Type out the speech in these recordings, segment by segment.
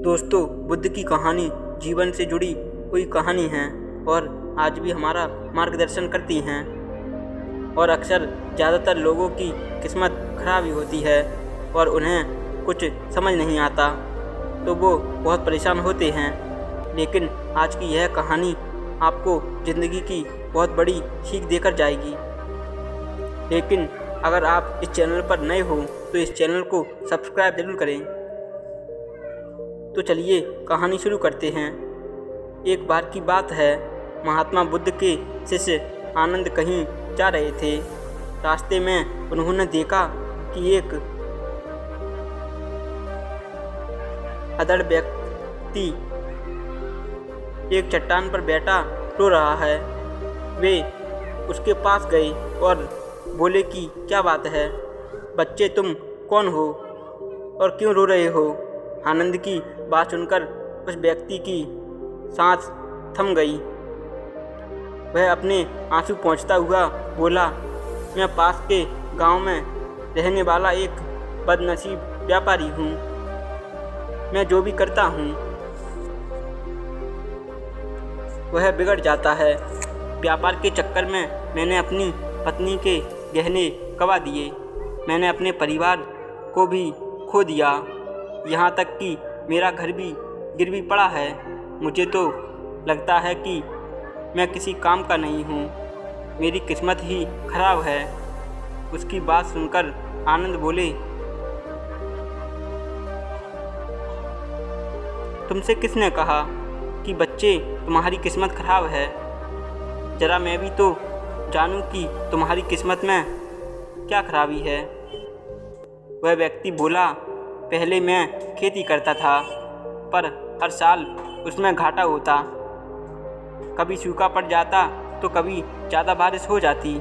दोस्तों, बुद्ध की कहानी जीवन से जुड़ी हुई कहानी है और आज भी हमारा मार्गदर्शन करती हैं। और अक्सर ज़्यादातर लोगों की किस्मत खराब ही होती है और उन्हें कुछ समझ नहीं आता, तो वो बहुत परेशान होते हैं। लेकिन आज की यह कहानी आपको ज़िंदगी की बहुत बड़ी सीख देकर जाएगी। लेकिन अगर आप इस चैनल पर नए हो तो इस चैनल को सब्सक्राइब जरूर करें। तो चलिए कहानी शुरू करते हैं। एक बार की बात है, महात्मा बुद्ध के शिष्य आनंद कहीं जा रहे थे। रास्ते में उन्होंने देखा कि एक अधड़ व्यक्ति एक चट्टान पर बैठा रो रहा है। वे उसके पास गए और बोले कि क्या बात है बच्चे, तुम कौन हो और क्यों रो रहे हो? आनंद की बात सुनकर उस व्यक्ति की सांस थम गई। वह अपने आंसू पोंछता हुआ बोला, मैं पास के गांव में रहने वाला एक बदनसीब व्यापारी हूँ। मैं जो भी करता हूँ वह बिगड़ जाता है। व्यापार के चक्कर में मैंने अपनी पत्नी के गहने गंवा दिए। मैंने अपने परिवार को भी खो दिया। यहाँ तक कि मेरा घर भी गिरवी पड़ा है। मुझे तो लगता है कि मैं किसी काम का नहीं हूँ। मेरी किस्मत ही खराब है। उसकी बात सुनकर आनंद बोले, तुमसे किसने कहा कि बच्चे तुम्हारी किस्मत खराब है? ज़रा मैं भी तो जानूं कि तुम्हारी किस्मत में क्या खराबी है। वह व्यक्ति बोला, पहले मैं खेती करता था, पर हर साल उसमें घाटा होता। कभी सूखा पड़ जाता तो कभी ज़्यादा बारिश हो जाती।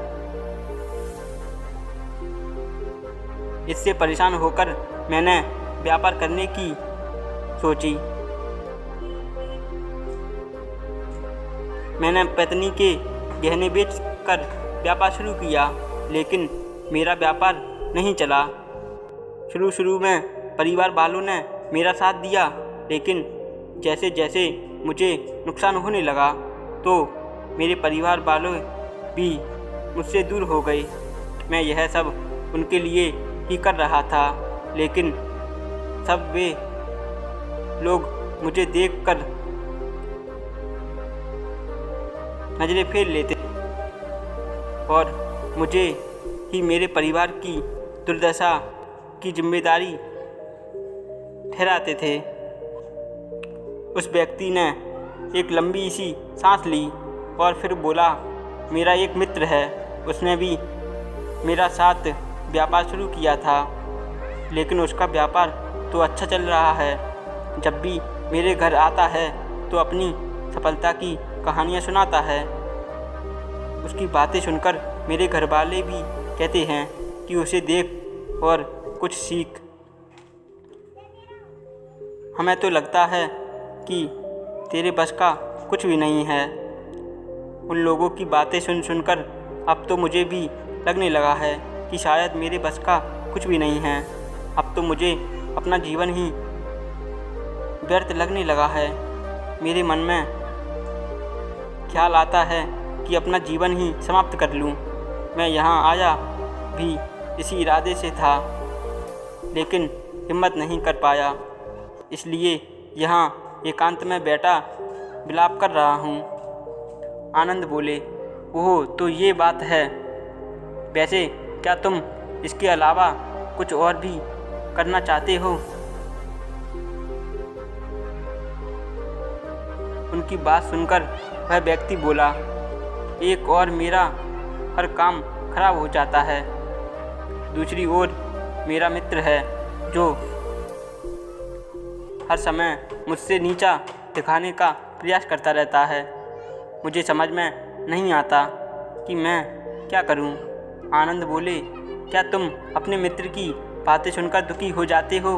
इससे परेशान होकर मैंने व्यापार करने की सोची। मैंने पत्नी के गहने बेचकर व्यापार शुरू किया, लेकिन मेरा व्यापार नहीं चला। शुरू में परिवार वालों ने मेरा साथ दिया, लेकिन जैसे जैसे मुझे नुकसान होने लगा तो मेरे परिवार वालों भी मुझसे दूर हो गए। मैं यह सब उनके लिए ही कर रहा था, लेकिन सब वे लोग मुझे देखकर नजरें फेर लेते और मुझे ही मेरे परिवार की दुर्दशा की जिम्मेदारी ठहराते थे। उस व्यक्ति ने एक लंबी सी सांस ली और फिर बोला, मेरा एक मित्र है, उसने भी मेरा साथ व्यापार शुरू किया था, लेकिन उसका व्यापार तो अच्छा चल रहा है। जब भी मेरे घर आता है तो अपनी सफलता की कहानियाँ सुनाता है। उसकी बातें सुनकर मेरे घर वाले भी कहते हैं कि उसे देख और कुछ सीख। हमें तो लगता है कि तेरे बस का कुछ भी नहीं है। उन लोगों की बातें सुनकर अब तो मुझे भी लगने लगा है कि शायद मेरे बस का कुछ भी नहीं है। अब तो मुझे अपना जीवन ही व्यर्थ लगने लगा है। मेरे मन में ख्याल आता है कि अपना जीवन ही समाप्त कर लूं। मैं यहाँ आया भी इसी इरादे से था, लेकिन हिम्मत नहीं कर पाया, इसलिए यहाँ एकांत में बैठा विलाप कर रहा हूँ। आनंद बोले, ओह तो ये बात है। वैसे क्या तुम इसके अलावा कुछ और भी करना चाहते हो? उनकी बात सुनकर वह व्यक्ति बोला, एक और मेरा हर काम खराब हो जाता है। दूसरी ओर मेरा मित्र है जो हर समय मुझसे नीचा दिखाने का प्रयास करता रहता है। मुझे समझ में नहीं आता कि मैं क्या करूं। आनंद बोले, क्या तुम अपने मित्र की बातें सुनकर दुखी हो जाते हो?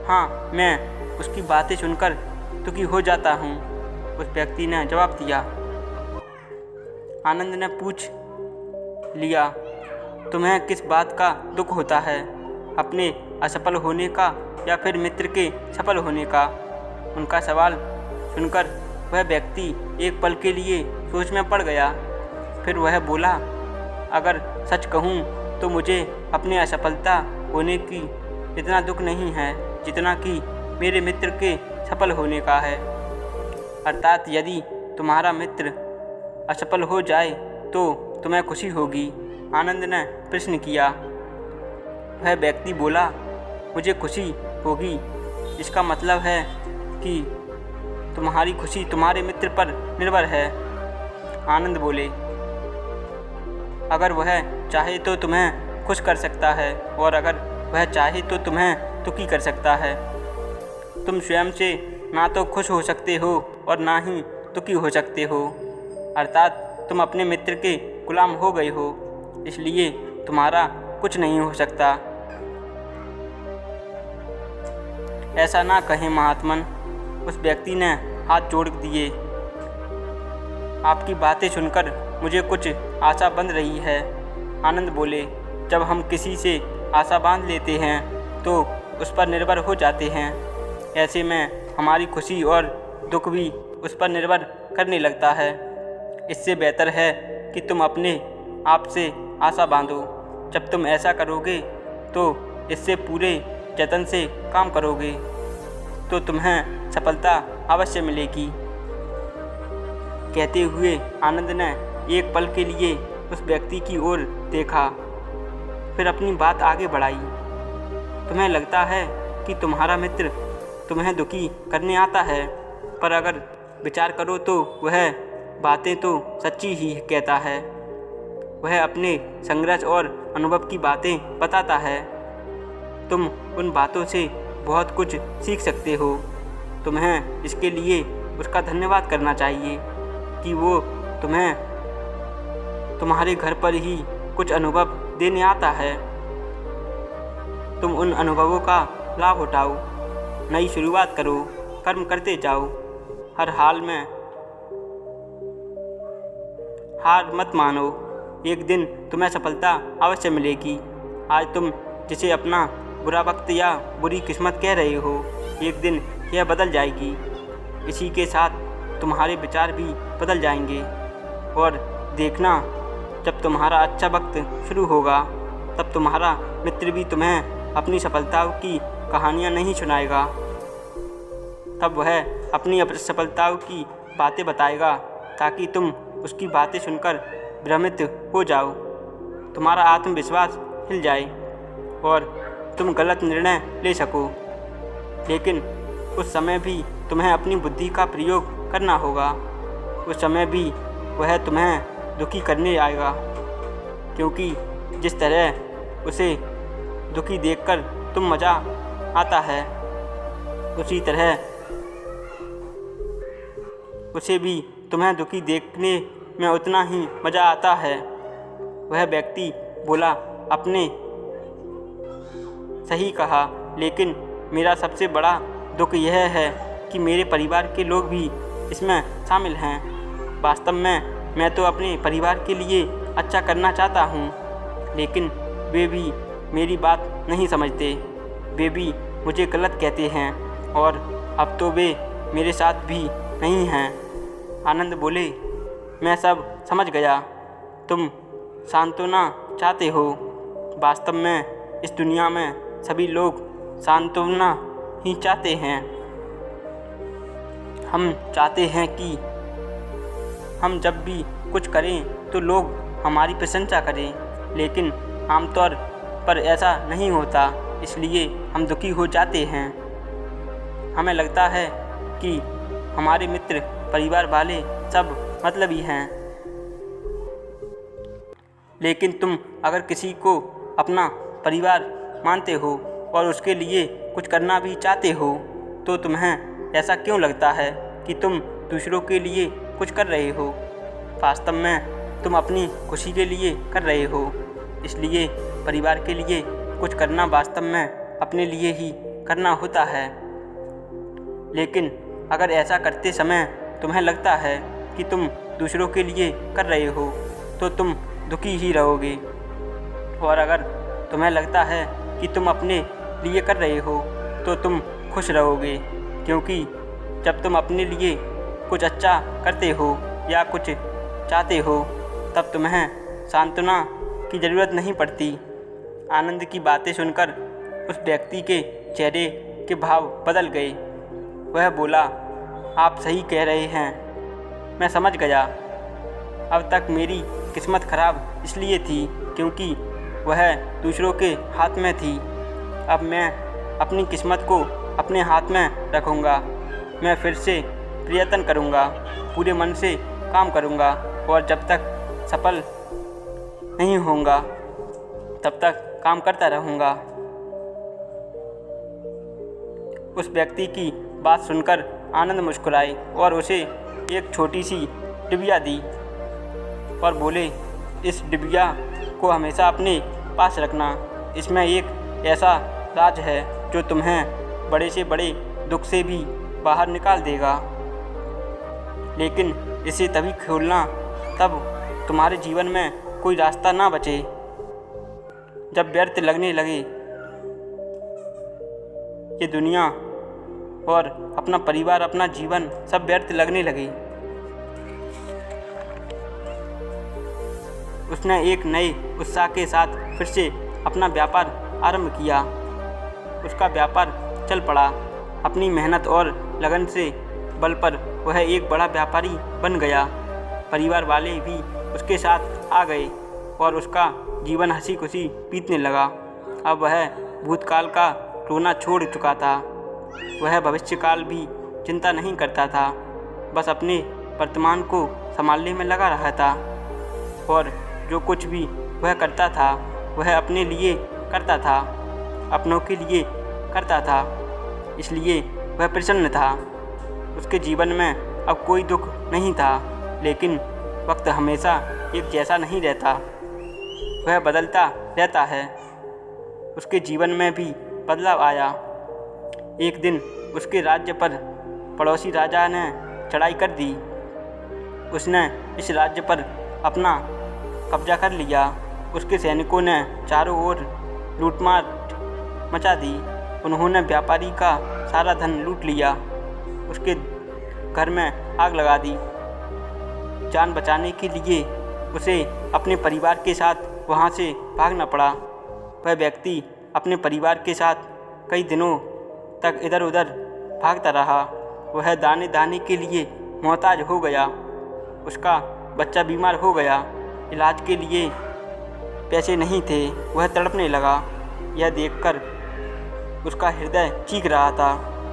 हाँ, मैं उसकी बातें सुनकर दुखी हो जाता हूँ, उस व्यक्ति ने जवाब दिया। आनंद ने पूछ लिया, तुम्हें किस बात का दुख होता है? अपने असफल होने का या फिर मित्र के सफल होने का? उनका सवाल सुनकर वह व्यक्ति एक पल के लिए सोच में पड़ गया। फिर वह बोला, अगर सच कहूँ तो मुझे अपने असफलता होने की इतना दुख नहीं है जितना कि मेरे मित्र के सफल होने का है। अर्थात यदि तुम्हारा मित्र असफल हो जाए तो तुम्हें खुशी होगी? आनंद ने प्रश्न किया। वह व्यक्ति बोला, मुझे खुशी होगी। इसका मतलब है कि तुम्हारी खुशी तुम्हारे मित्र पर निर्भर है। आनंद बोले, अगर वह चाहे तो तुम्हें खुश कर सकता है और अगर वह चाहे तो तुम्हें दुखी कर सकता है। तुम स्वयं से ना तो खुश हो सकते हो और ना ही दुखी हो सकते हो। अर्थात तुम अपने मित्र के गुलाम हो गए हो, इसलिए तुम्हारा कुछ नहीं हो सकता। ऐसा ना कहें महात्मन, उस व्यक्ति ने हाथ जोड़ दिए। आपकी बातें सुनकर मुझे कुछ आशा बंध रही है। आनंद बोले, जब हम किसी से आशा बांध लेते हैं तो उस पर निर्भर हो जाते हैं। ऐसे में हमारी खुशी और दुख भी उस पर निर्भर करने लगता है। इससे बेहतर है कि तुम अपने आप से आशा बांधो। जब तुम ऐसा करोगे तो इससे पूरे जतन से काम करोगे तो तुम्हें सफलता अवश्य मिलेगी। कहते हुए आनंद ने एक पल के लिए उस व्यक्ति की ओर देखा, फिर अपनी बात आगे बढ़ाई। तुम्हें लगता है कि तुम्हारा मित्र तुम्हें दुखी करने आता है, पर अगर विचार करो तो वह बातें तो सच्ची ही कहता है। वह अपने संघर्ष और अनुभव की बातें बताता है। तुम उन बातों से बहुत कुछ सीख सकते हो। तुम्हें इसके लिए उसका धन्यवाद करना चाहिए कि वो तुम्हें तुम्हारे घर पर ही कुछ अनुभव देने आता है। तुम उन अनुभवों का लाभ उठाओ, नई शुरुआत करो, कर्म करते जाओ। हर हाल में हार मत मानो, एक दिन तुम्हें सफलता अवश्य मिलेगी। आज तुम जिसे अपना बुरा वक्त या बुरी किस्मत कह रहे हो, एक दिन यह बदल जाएगी। इसी के साथ तुम्हारे विचार भी बदल जाएंगे। और देखना, जब तुम्हारा अच्छा वक्त शुरू होगा तब तुम्हारा मित्र भी तुम्हें अपनी सफलताओं की कहानियाँ नहीं सुनाएगा। तब वह अपनी असफलताओं की बातें बताएगा ताकि तुम उसकी बातें सुनकर भ्रमित हो जाओ, तुम्हारा आत्मविश्वास हिल जाए और तुम गलत निर्णय ले सको। लेकिन उस समय भी तुम्हें अपनी बुद्धि का प्रयोग करना होगा। उस समय भी वह तुम्हें दुखी करने आएगा, क्योंकि जिस तरह उसे दुखी देखकर तुम मज़ा आता है, उसी तरह उसे भी तुम्हें दुखी देखने में उतना ही मज़ा आता है। वह व्यक्ति बोला, आपने सही कहा, लेकिन मेरा सबसे बड़ा दुख यह है कि मेरे परिवार के लोग भी इसमें शामिल हैं। वास्तव में मैं तो अपने परिवार के लिए अच्छा करना चाहता हूँ, लेकिन वे भी मेरी बात नहीं समझते। वे भी मुझे गलत कहते हैं और अब तो वे मेरे साथ भी नहीं हैं। आनंद बोले, मैं सब समझ गया। तुम सांत्वना चाहते हो। वास्तव में इस दुनिया में सभी लोग सांत्वना ही चाहते हैं। हम चाहते हैं कि हम जब भी कुछ करें तो लोग हमारी प्रशंसा करें, लेकिन आमतौर पर ऐसा नहीं होता, इसलिए हम दुखी हो जाते हैं। हमें लगता है कि हमारे मित्र, परिवार वाले सब मतलबी हैं। लेकिन तुम अगर किसी को अपना परिवार मानते हो और उसके लिए कुछ करना भी चाहते हो, तो तुम्हें ऐसा क्यों लगता है कि तुम दूसरों के लिए कुछ कर रहे हो? वास्तव में तुम अपनी खुशी के लिए कर रहे हो। इसलिए परिवार के लिए कुछ करना वास्तव में अपने लिए ही करना होता है। लेकिन अगर ऐसा करते समय तुम्हें लगता है कि तुम दूसरों के लिए कर रहे हो, तो तुम दुखी ही रहोगे। और अगर तुम्हें लगता है कि तुम अपने लिए कर रहे हो तो तुम खुश रहोगे, क्योंकि जब तुम अपने लिए कुछ अच्छा करते हो या कुछ चाहते हो तब तुम्हें सांत्वना की ज़रूरत नहीं पड़ती। आनंद की बातें सुनकर उस व्यक्ति के चेहरे के भाव बदल गए। वह बोला, आप सही कह रहे हैं, मैं समझ गया। अब तक मेरी किस्मत खराब इसलिए थी क्योंकि वह दूसरों के हाथ में थी। अब मैं अपनी किस्मत को अपने हाथ में रखूँगा। मैं फिर से प्रयत्न करूँगा, पूरे मन से काम करूँगा और जब तक सफल नहीं होऊंगा तब तक काम करता रहूँगा। उस व्यक्ति की बात सुनकर आनंद मुस्कुराए और उसे एक छोटी सी डिबिया दी और बोले, इस डिबिया को हमेशा अपने पास रखना। इसमें एक ऐसा राज है जो तुम्हें बड़े से बड़े दुख से भी बाहर निकाल देगा, लेकिन इसे तभी खोलना तब तुम्हारे जीवन में कोई रास्ता ना बचे जब व्यर्थ लगने लगे ये दुनिया और अपना परिवार, अपना जीवन सब व्यर्थ लगने लगे। उसने एक नए उत्साह के साथ फिर से अपना व्यापार आरंभ किया। उसका व्यापार चल पड़ा। अपनी मेहनत और लगन से बल पर वह एक बड़ा व्यापारी बन गया। परिवार वाले भी उसके साथ आ गए और उसका जीवन हंसी खुशी बीतने लगा। अब वह भूतकाल का रोना छोड़ चुका था। वह भविष्यकाल भी चिंता नहीं करता था, बस अपने वर्तमान को संभालने में लगा रहा था। और जो कुछ भी वह करता था वह अपने लिए करता था, अपनों के लिए करता था, इसलिए वह प्रसन्न था। उसके जीवन में अब कोई दुख नहीं था, लेकिन वक्त हमेशा एक जैसा नहीं रहता, वह बदलता रहता है। उसके जीवन में भी बदलाव आया। एक दिन उसके राज्य पर पड़ोसी राजा ने चढ़ाई कर दी। उसने इस राज्य पर अपना कब्जा कर लिया। उसके सैनिकों ने चारों ओर लूटमार मचा दी। उन्होंने व्यापारी का सारा धन लूट लिया। उसके घर में आग लगा दी। जान बचाने के लिए उसे अपने परिवार के साथ वहाँ से भागना पड़ा। वह व्यक्ति अपने परिवार के साथ कई दिनों तक इधर उधर भागता रहा। वह दाने दाने के लिए मोहताज हो गया। उसका बच्चा बीमार हो गया। इलाज के लिए पैसे नहीं थे। वह तड़पने लगा। यह देखकर उसका हृदय चीख रहा था।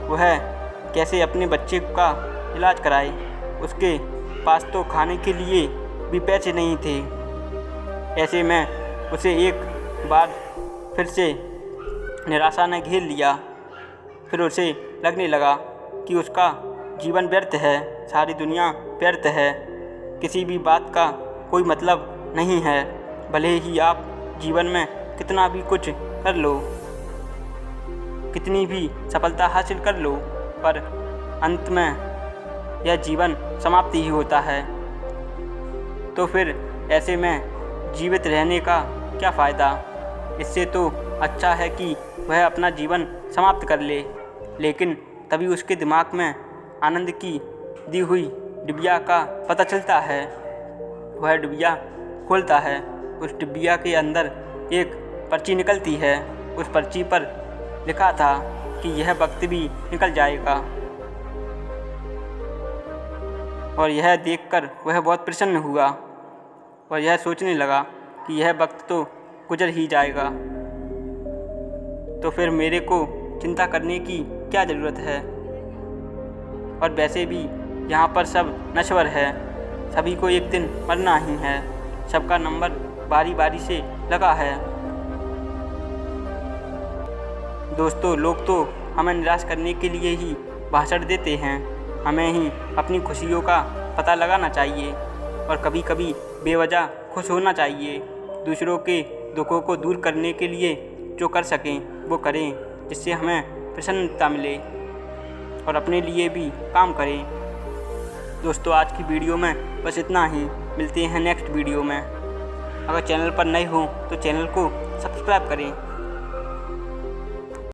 वह कैसे अपने बच्चे का इलाज कराए। उसके पास तो खाने के लिए भी पैसे नहीं थे। ऐसे में उसे एक बार फिर से निराशा ने घेर लिया। फिर उसे लगने लगा कि उसका जीवन व्यर्थ है, सारी दुनिया व्यर्थ है, किसी भी बात का कोई मतलब नहीं है। भले ही आप जीवन में कितना भी कुछ कर लो, कितनी भी सफलता हासिल कर लो, पर अंत में यह जीवन समाप्ति ही होता है। तो फिर ऐसे में जीवित रहने का क्या फ़ायदा। इससे तो अच्छा है कि वह अपना जीवन समाप्त कर ले। लेकिन तभी उसके दिमाग में आनंद की दी हुई डिबिया का पता चलता है। वह डिबिया खोलता है। उस डिबिया के अंदर एक पर्ची निकलती है। उस पर्ची पर लिखा था कि यह वक्त भी निकल जाएगा। और यह देखकर वह बहुत प्रसन्न हुआ और यह सोचने लगा कि यह वक्त तो गुजर ही जाएगा, तो फिर मेरे को चिंता करने की क्या ज़रूरत है। और वैसे भी यहाँ पर सब नश्वर है, सभी को एक दिन मरना ही है, सबका नंबर बारी बारी से लगा है। दोस्तों, लोग तो हमें निराश करने के लिए ही भाषण देते हैं। हमें ही अपनी खुशियों का पता लगाना चाहिए और कभी कभी बेवजह खुश होना चाहिए। दूसरों के दुखों को दूर करने के लिए जो कर सकें वो करें, जिससे हमें प्रसन्नता मिले और अपने लिए भी काम करें। दोस्तों, आज की वीडियो में बस इतना ही। मिलते हैं नेक्स्ट वीडियो में। अगर चैनल पर नए हो तो चैनल को सब्सक्राइब करें।